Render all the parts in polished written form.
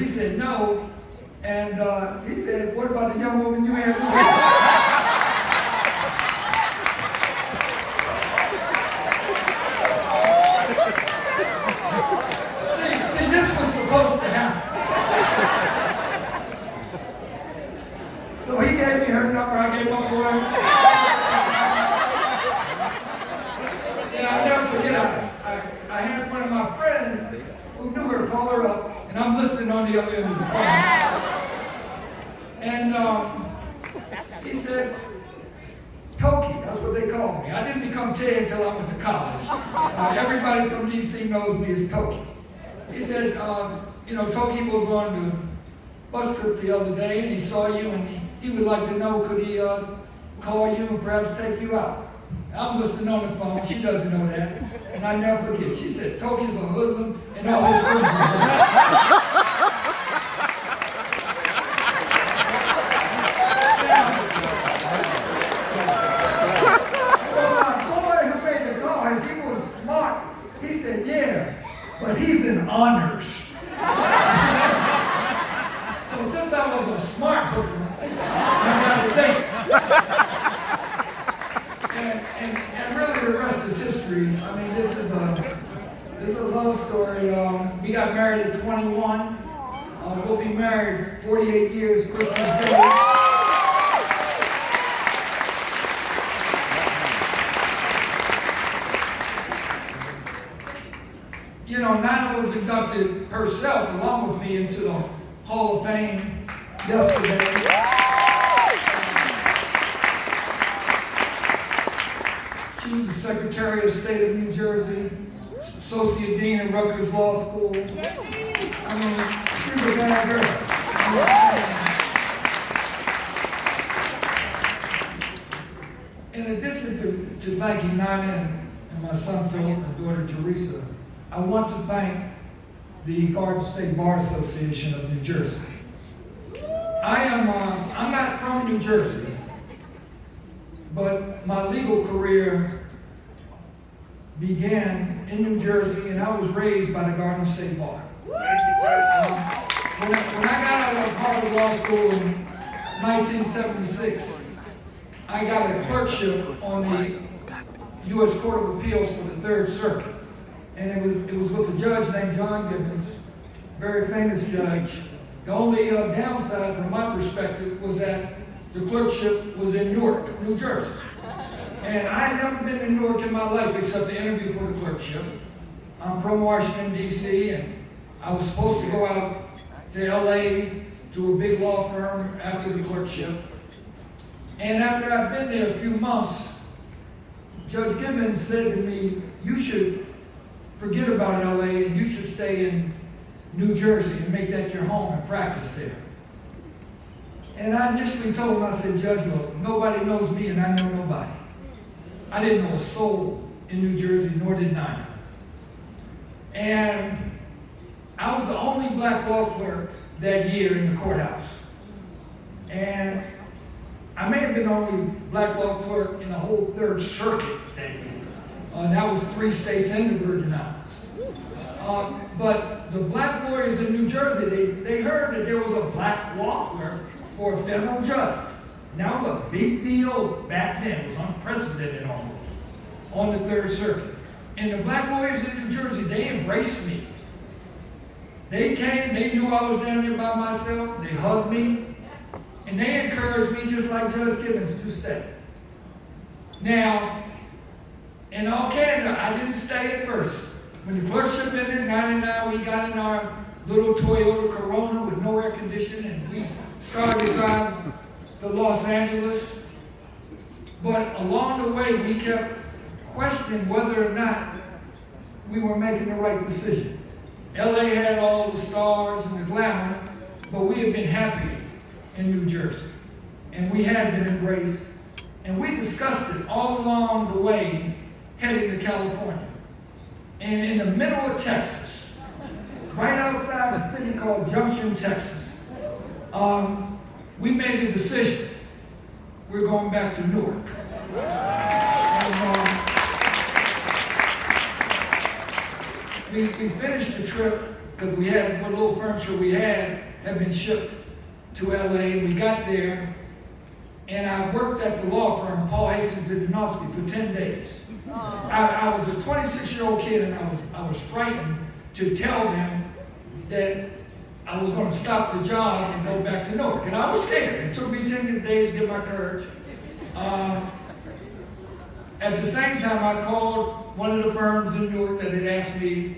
he said no. And he said, what about the young woman you had with you? See, this was supposed to happen. So he gave me her number, I gave my boy. And I'll never forget, I had one of my friends who knew her call her up, and I'm listening on the other end of the phone. And he said, Toki, that's what they call me. I didn't become Ted until I went to college. Everybody from DC knows me as Toki. He said, Toki was on the bus trip the other day, and he saw you, and he would like to know, could he call you and perhaps take you out? I'm listening on the phone. She doesn't know that. And I never forget. She said, Toki's a hoodlum, and all his friends are there. But he's in honors. So since I was a smart hooker, I got to think. And really the rest is history. I mean, this is a love story. We got married at 21. We'll be married 48 years Christmas Day. Nana was inducted herself, along with me, into the Hall of Fame yesterday. She's the Secretary of State of New Jersey, Associate Dean at Rutgers Law School. I mean, she's a bad girl. In addition to thanking Nana and my son Philip and daughter Teresa, I want to thank the Garden State Bar Association of New Jersey. I'm not from New Jersey, but my legal career began in New Jersey, and I was raised by the Garden State Bar. When I got out of Harvard Law School in 1976, I got a clerkship on the U.S. Court of Appeals for the Third Circuit. And it was with a judge named John Gibbons, very famous judge. The only downside from my perspective was that the clerkship was in Newark, New Jersey. And I had never been in Newark in my life except to interview for the clerkship. I'm from Washington, D.C., and I was supposed to go out to L.A. to a big law firm after the clerkship. And after I'd been there a few months, Judge Gibbons said to me, you should forget about LA and you should stay in New Jersey and make that your home and practice there. And I initially told him, I said, Judge, look, nobody knows me and I know nobody. I didn't know a soul in New Jersey, nor did Nana. And I was the only black law clerk that year in the courthouse. And I may have been the only black law clerk in the whole Third Circuit that year. That was 3 states and the Virgin Islands. But the black lawyers in New Jersey, they heard that there was a black law clerk for a federal judge. And that was a big deal back then. It was unprecedented almost on the Third Circuit. And the black lawyers in New Jersey, they embraced me. They came, they knew I was down there by myself. They hugged me. And they encouraged me, just like Judge Gibbons, to stay. Now, in all candor, I didn't stay at first. When the clerkship ended in 99, we got in our little Toyota Corona with no air conditioning, and we started to drive to Los Angeles. But along the way, we kept questioning whether or not we were making the right decision. LA had all the stars and the glamour, but we had been happy in New Jersey. And we had been embraced. And we discussed it all along the way heading to California. And in the middle of Texas, right outside a city called Junction, Texas, we made a decision. We're going back to Newark. And, we finished the trip because we had what little furniture we had been shipped to LA. We got there, and I worked at the law firm, Paul Hastings and Donofsky, for 10 days. I was a 26-year-old kid, and I was frightened to tell them that I was going to stop the job and go back to Newark. And I was scared. It took me 10 days to get my courage. At the same time, I called one of the firms in Newark that had asked me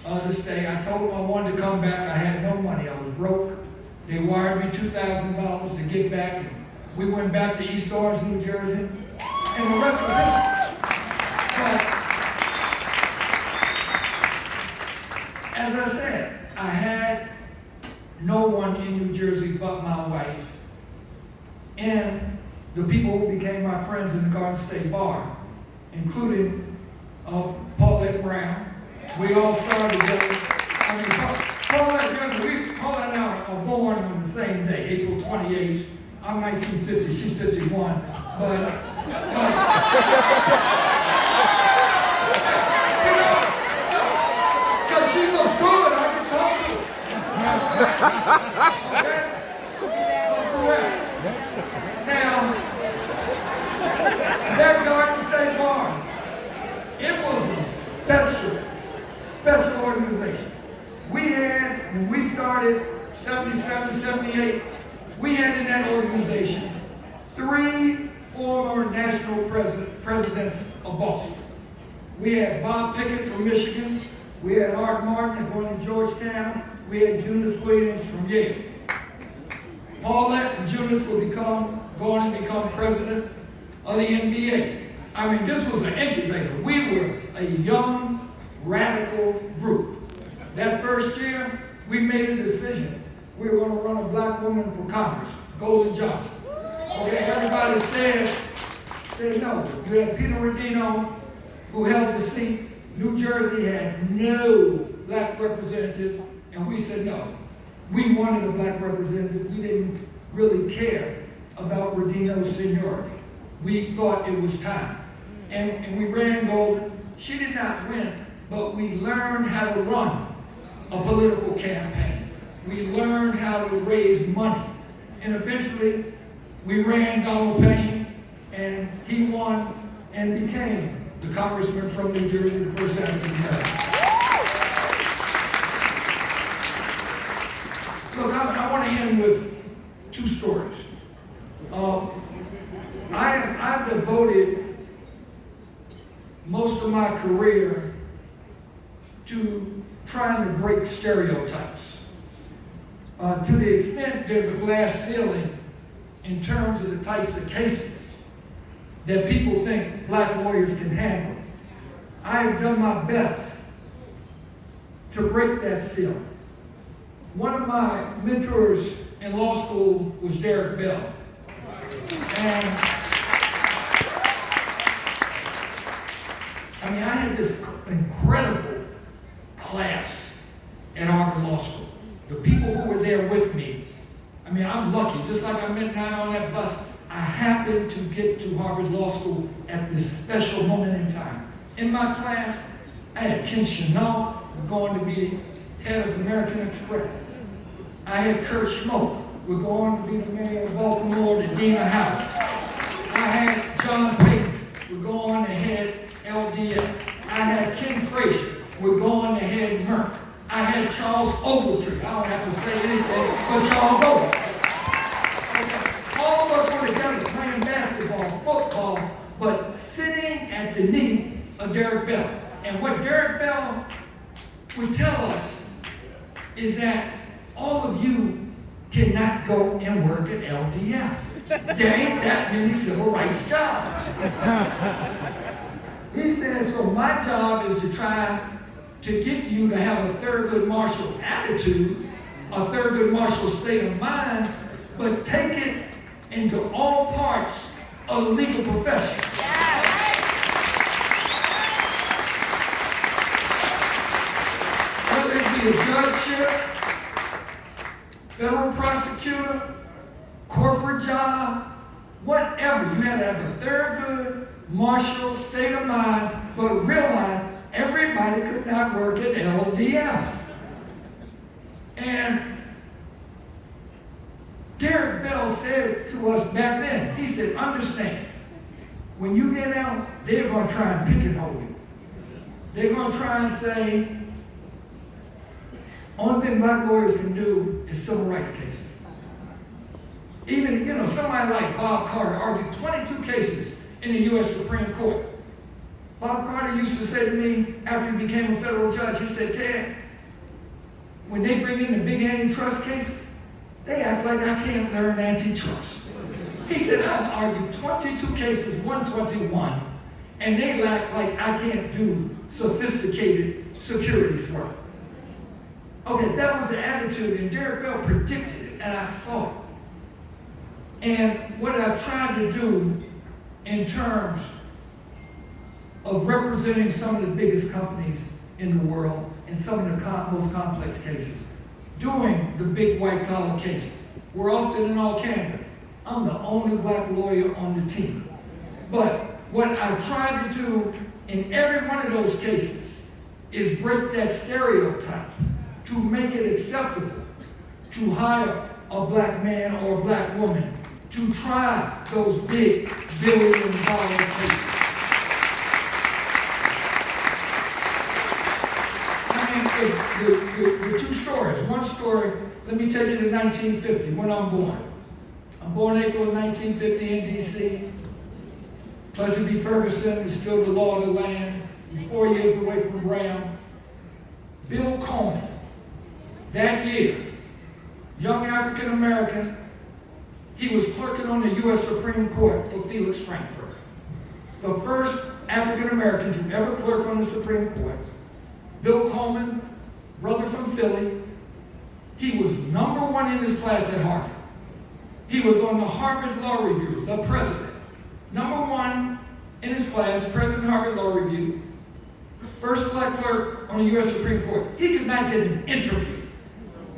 to stay. I told them I wanted to come back. I had no money. I was broke. They wired me $2,000 to get back. And we went back to East Orange, New Jersey. And the rest was history. But as I said, I had no one in New Jersey but my wife and the people who became my friends in the Garden State Bar, including Paulette Brown. We all started together. Paulette and I are born on the same day, April 28th. I'm 1950, she's 51. But because she looks good, I can talk to her. Okay? Correct. Now, that Garden State Bar, it was a special organization. We had, when we started 77, 78, we had in that organization 3 former national presidents of Boston. We had Bob Pickett from Michigan. We had Art Martin going to Georgetown. We had Junius Williams from Yale. Paulette and Junius will going to become president of the NBA. I mean, this was an incubator. We were a young, radical group. That first year, we made a decision. We were going to run a black woman for Congress, Golden Johnson. Okay, everybody said no. You had Peter Rodino, who held the seat. New Jersey had no black representative, and we said no. We wanted a black representative. We didn't really care about Rodino's seniority. We thought it was time. And we ran Golden. She did not win, but we learned how to run a political campaign. We learned how to raise money. And eventually, we ran Donald Payne, and he won and became the congressman from New Jersey, the first African American. Look, I want to end with 2 stories. I've devoted most of my career to trying to break stereotypes. To the extent there's a glass ceiling in terms of the types of cases that people think black lawyers can handle. I've done my best to break that ceiling. One of my mentors in law school was Derek Bell. And I mean, I had this incredible class at Harvard Law School. The people who were there with me, I mean, I'm lucky. Just like I met Nine on that bus, I happened to get to Harvard Law School at this special moment in time. In my class, I had Ken Chenault, who was going to be head of American Express. I had Kurt Schmoke, who was going to be the mayor of Baltimore, the dean of Howard. I had John Payton, who was going to head LDF. I had Ken Frazier, who was going to head Merck. I had Charles Ogletree. I don't have to say anything but Charles Ogletree. Okay. All of us were together playing basketball, football, but sitting at the knee of Derek Bell. And what Derek Bell would tell us is that all of you cannot go and work at LDF. There ain't that many civil rights jobs. He said, so my job is to try to get you to have a Thurgood Marshall attitude, a Thurgood Marshall state of mind, but take it into all parts of the legal profession. Whether it be a judgeship, federal prosecutor, corporate job, whatever. You had to have a Thurgood Marshall state of mind, but realize everybody could not work at LDF. And Derek Bell said to us back then, he said, understand, when you get out, they're going to try and pigeonhole you. They're going to try and say, only thing black lawyers can do is civil rights cases. Even, somebody like Bob Carter argued 22 cases in the U.S. Supreme Court. Bob Carter used to say to me after he became a federal judge, he said, Ted, when they bring in the big antitrust cases, they act like I can't learn antitrust. He said, I've argued 22 cases, 121, and they act like I can't do sophisticated securities work. Okay, that was the attitude, and Derek Bell predicted it, and I saw it. And what I've tried to do in terms of representing some of the biggest companies in the world in some of the most complex cases, doing the big white collar cases. We're often in all candor, I'm the only black lawyer on the team. But what I tried to do in every one of those cases is break that stereotype to make it acceptable to hire a black man or a black woman to try those big billion-dollar cases. The two stories. One story, let me take you to 1950, when I'm born. I'm born April of 1950 in D.C. Plessy v. Ferguson is still the law of the land. He's 4 years away from Graham. Bill Coleman, that year, young African American, he was clerking on the U.S. Supreme Court for Felix Frankfurter. The first African American to ever clerk on the Supreme Court. Bill Coleman, brother from Philly, he was #1 in his class at Harvard. He was on the Harvard Law Review, the president. #1 in his class, President Harvard Law Review, first black clerk on the U.S. Supreme Court. He could not get an interview.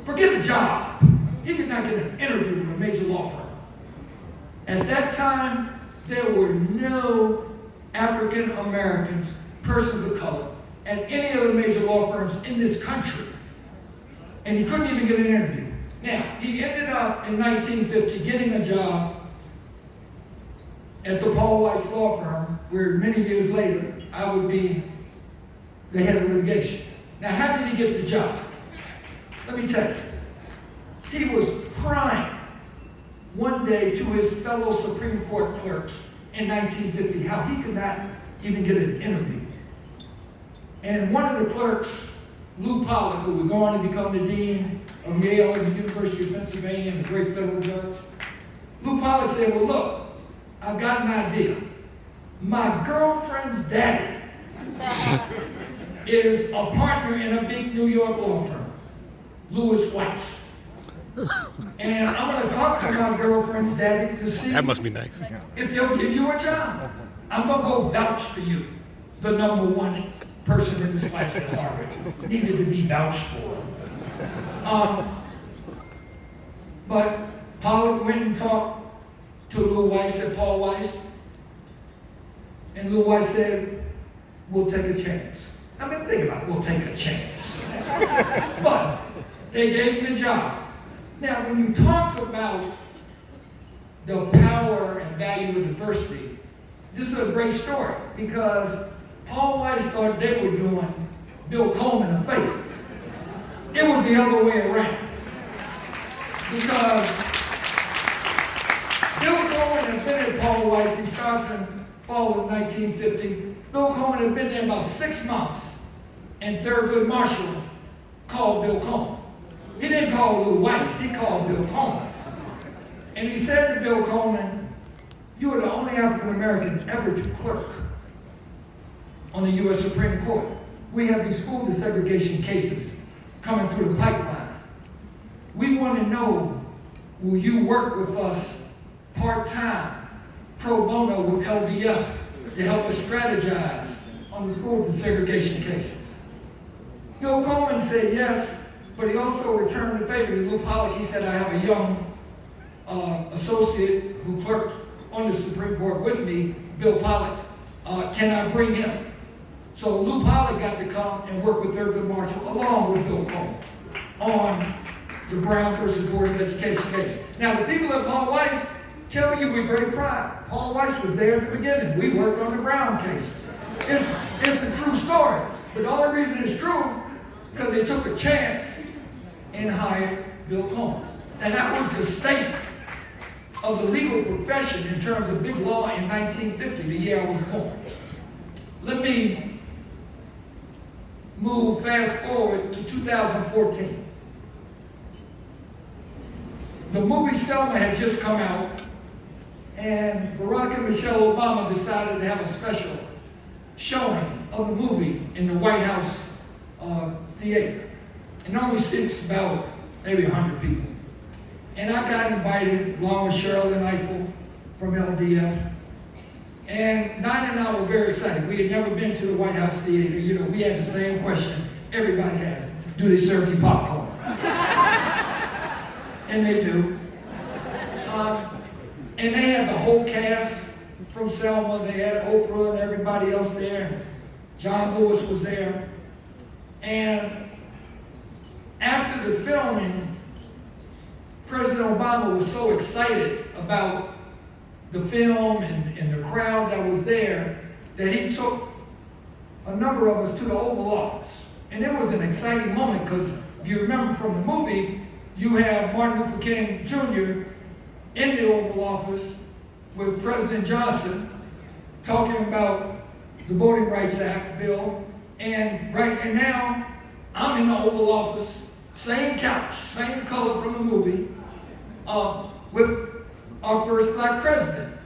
Forget a job. He could not get an interview with a major law firm. At that time, there were no African Americans, persons of color, at any of the major law firms in this country. And he couldn't even get an interview. Now, he ended up in 1950 getting a job at the Paul Weiss law firm, where many years later, I would be the head of litigation. Now, how did he get the job? Let me tell you. He was crying one day to his fellow Supreme Court clerks in 1950 how he could not even get an interview. And one of the clerks, Lou Pollack, who would go on to become the dean of Yale and the University of Pennsylvania and a great federal judge, Lou Pollack said, well, look, I've got an idea. My girlfriend's daddy is a partner in a big New York law firm, Weiss. And I'm going to talk to my girlfriend's daddy to see that must be nice. If they'll give you a job. I'm going to go vouch for you, the #1 person in this class at Harvard. Needed to be vouched for. But Pollack went and talked to Lou Weiss at Paul Weiss. And Lou Weiss said, we'll take a chance. I mean, think about it, we'll take a chance. But they gave him the job. Now, when you talk about the power and value of diversity, this is a great story because Paul Weiss thought they were doing Bill Coleman a favor. It was the other way around. Because Bill Coleman had been at Paul Weiss, he starts in fall of 1950. Bill Coleman had been there about 6 months, and Thurgood Marshall called Bill Coleman. He didn't call Lou Weiss, he called Bill Coleman. And he said to Bill Coleman, you are the only African American ever to clerk on the U.S. Supreme Court. We have these school desegregation cases coming through the pipeline. We want to know, will you work with us part-time, pro bono with LDF to help us strategize on the school desegregation cases? Bill Coleman said yes, but he also returned the favor to Lou Pollack. He said, I have a young associate who clerked on the Supreme Court with me, Bill Pollack. Can I bring him? So Lou Pollack got to come and work with Thurgood Marshall along with Bill Coleman on the Brown versus Board of Education case. Now, the people at Paul Weiss tell you with great pride. Paul Weiss was there at the beginning. We worked on the Brown cases. It's a true story. But the only reason it's true, because they took a chance and hired Bill Coleman. And that was the state of the legal profession in terms of big law in 1950, the year I was born. Let me move fast forward to 2014. The movie Selma had just come out, and Barack and Michelle Obama decided to have a special showing of the movie in the White House theater. And only seats about maybe 100 people. And I got invited along with Cheryl and Eiffel from LDF. And Nina and I were very excited. We had never been to the White House theater. You know, we had the same question everybody has. Do they serve you popcorn? And they do. And they had the whole cast from Selma. They had Oprah and everybody else there. John Lewis was there. And after the filming, President Obama was so excited about the film and the crowd that was there that he took a number of us to the Oval Office. And it was an exciting moment because if you remember from the movie, you have Martin Luther King Jr. in the Oval Office with President Johnson talking about the Voting Rights Act bill. And now I'm in the Oval Office, same couch, same color from the movie, with our first black president.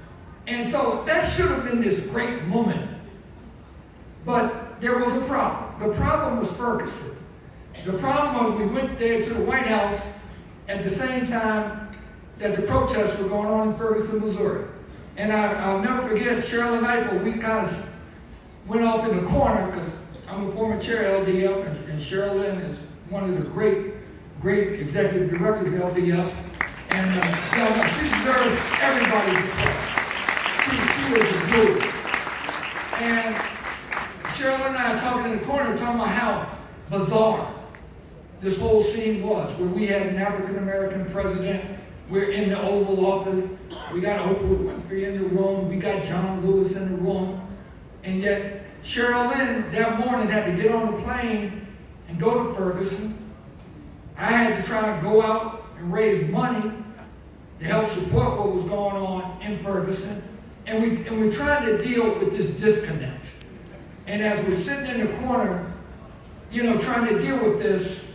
And so that should have been this great moment. But there was a problem. The problem was Ferguson. The problem was we went there to the White House at the same time that the protests were going on in Ferguson, Missouri. And I'll never forget, Cheryl and Eiffel, we kind of went off in the corner because I'm a former chair of LDF, and Cheryl Lynn is one of the great executive directors of LDF. And she deserves everybody's applause. She was a jewel. And Cheryl and I are talking in the corner, talking about how bizarre this whole scene was, where we had an African-American president, we're in the Oval Office, we got Oprah Winfrey in the room, we got John Lewis in the room, and yet Cheryl Lynn that morning had to get on the plane and go to Ferguson. I had to try and go out and raise money to help support what was going on in Ferguson, and we're trying to deal with this disconnect. And as we're sitting in the corner, you know, trying to deal with this,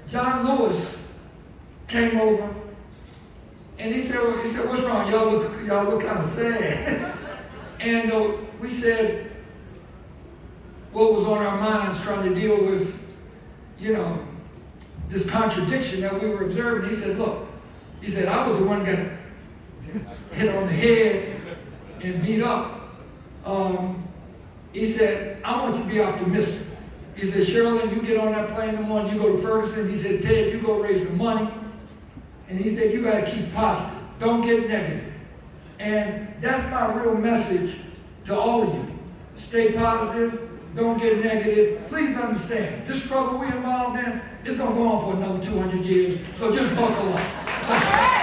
John Lewis came over, and he said, "What's wrong? Y'all look kind of sad." And we said what was on our minds, trying to deal with, you know, this contradiction that we were observing. He said, "Look," he said, "I was the one that hit on the head and beat up." He said, "I want you to be optimistic." He said, "Cheryl, you get on that plane in the morning, you go to Ferguson." He said, "Ted, you go raise the money." And he said, "You got to keep positive. Don't get negative." And that's my real message to all of you. Stay positive. Don't get negative. Please understand, this struggle we're involved in is going to go on for another 200 years. So just buckle up.